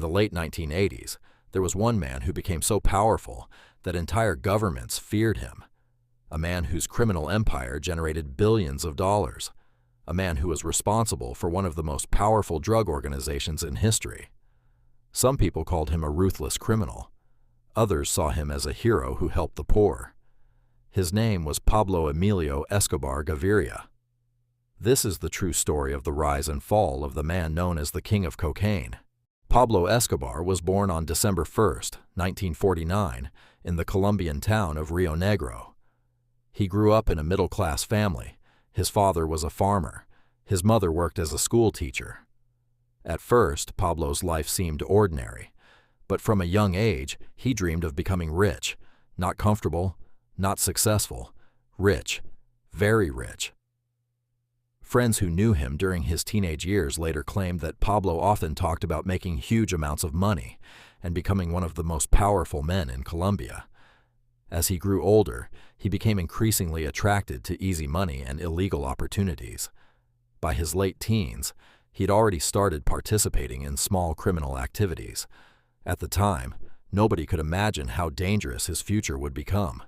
the late 1980s, there was one man who became so powerful that entire governments feared him. A man whose criminal empire generated billions of dollars. A man who was responsible for one of the most powerful drug organizations in history. Some people called him a ruthless criminal. Others saw him as a hero who helped the poor. His name was Pablo Emilio Escobar Gaviria. This is the true story of the rise and fall of the man known as the King of Cocaine. Pablo Escobar was born on December 1, 1949, in the Colombian town of Rio Negro. He grew up in a middle-class family. His father was a farmer. His mother worked as a school teacher. At first, Pablo's life seemed ordinary, but from a young age, he dreamed of becoming rich, not comfortable, not successful, rich, very rich. Friends who knew him during his teenage years later claimed that Pablo often talked about making huge amounts of money and becoming one of the most powerful men in Colombia. As he grew older, he became increasingly attracted to easy money and illegal opportunities. By his late teens, he'd already started participating in small criminal activities. At the time, nobody could imagine how dangerous his future would become.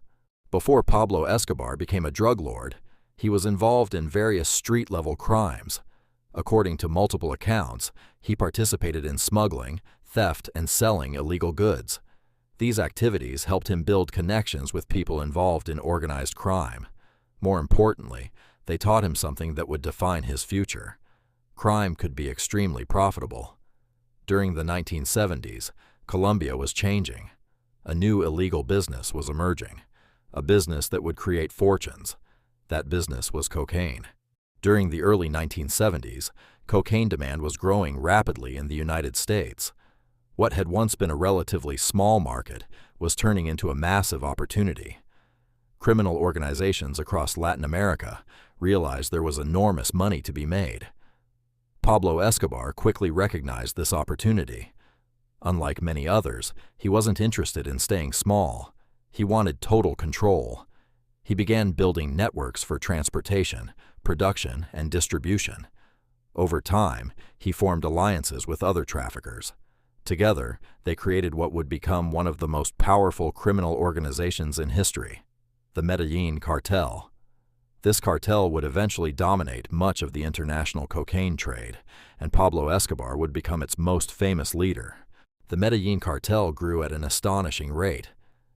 Before Pablo Escobar became a drug lord, he was involved in various street-level crimes. According to multiple accounts, he participated in smuggling, theft, and selling illegal goods. These activities helped him build connections with people involved in organized crime. More importantly, they taught him something that would define his future. Crime could be extremely profitable. During the 1970s, Colombia was changing. A new illegal business was emerging, a business that would create fortunes. That business was cocaine. During the early 1970s, cocaine demand was growing rapidly in the United States. What had once been a relatively small market was turning into a massive opportunity. Criminal organizations across Latin America realized there was enormous money to be made. Pablo Escobar quickly recognized this opportunity. Unlike many others, he wasn't interested in staying small. He wanted total control. He began building networks for transportation, production, and distribution. Over time, he formed alliances with other traffickers. Together, they created what would become one of the most powerful criminal organizations in history, the Medellin cartel. This cartel would eventually dominate much of the international cocaine trade, and Pablo Escobar would become its most famous leader. The Medellin cartel grew at an astonishing rate.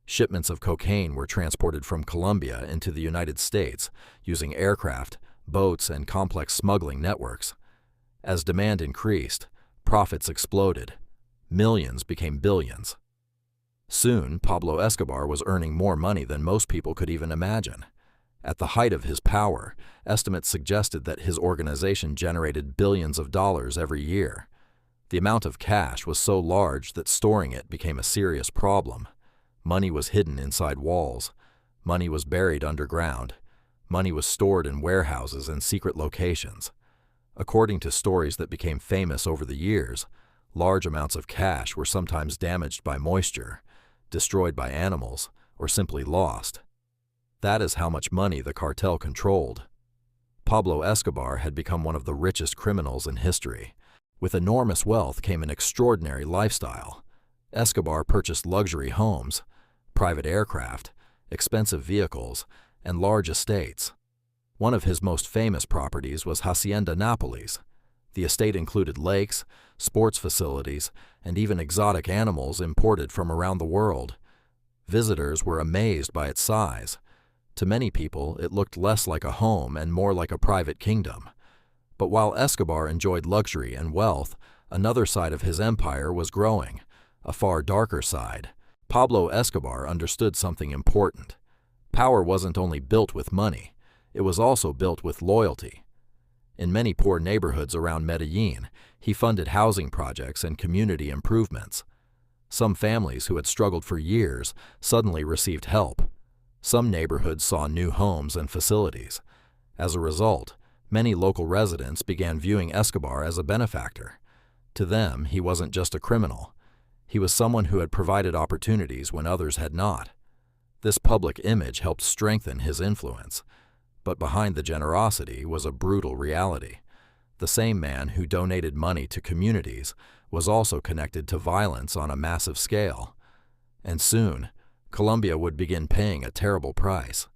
Shipments of cocaine were transported from Colombia into the United States using aircraft, boats, and complex smuggling networks. As demand increased, profits exploded. Millions became billions. Soon, Pablo Escobar was earning more money than most people could even imagine. At the height of his power, estimates suggested that his organization generated billions of dollars every year. The amount of cash was so large that storing it became a serious problem. Money was hidden inside walls. Money was buried underground. Money was stored in warehouses and secret locations. According to stories that became famous over the years, large amounts of cash were sometimes damaged by moisture, destroyed by animals, or simply lost. That is how much money the cartel controlled. Pablo Escobar had become one of the richest criminals in history. With enormous wealth came an extraordinary lifestyle. Escobar purchased luxury homes, private aircraft, expensive vehicles, and large estates. One of his most famous properties was Hacienda Nápoles. The estate included lakes, sports facilities, and even exotic animals imported from around the world. Visitors were amazed by its size. To many people, it looked less like a home and more like a private kingdom. But while Escobar enjoyed luxury and wealth, another side of his empire was growing, a far darker side. Pablo Escobar understood something important. Power wasn't only built with money, it was also built with loyalty. In many poor neighborhoods around Medellin, he funded housing projects and community improvements. Some families who had struggled for years suddenly received help. Some neighborhoods saw new homes and facilities. As a result, many local residents began viewing Escobar as a benefactor. To them, he wasn't just a criminal. He was someone who had provided opportunities when others had not. This public image helped strengthen his influence. But behind the generosity was a brutal reality. The same man who donated money to communities was also connected to violence on a massive scale. And soon, Colombia would begin paying a terrible price.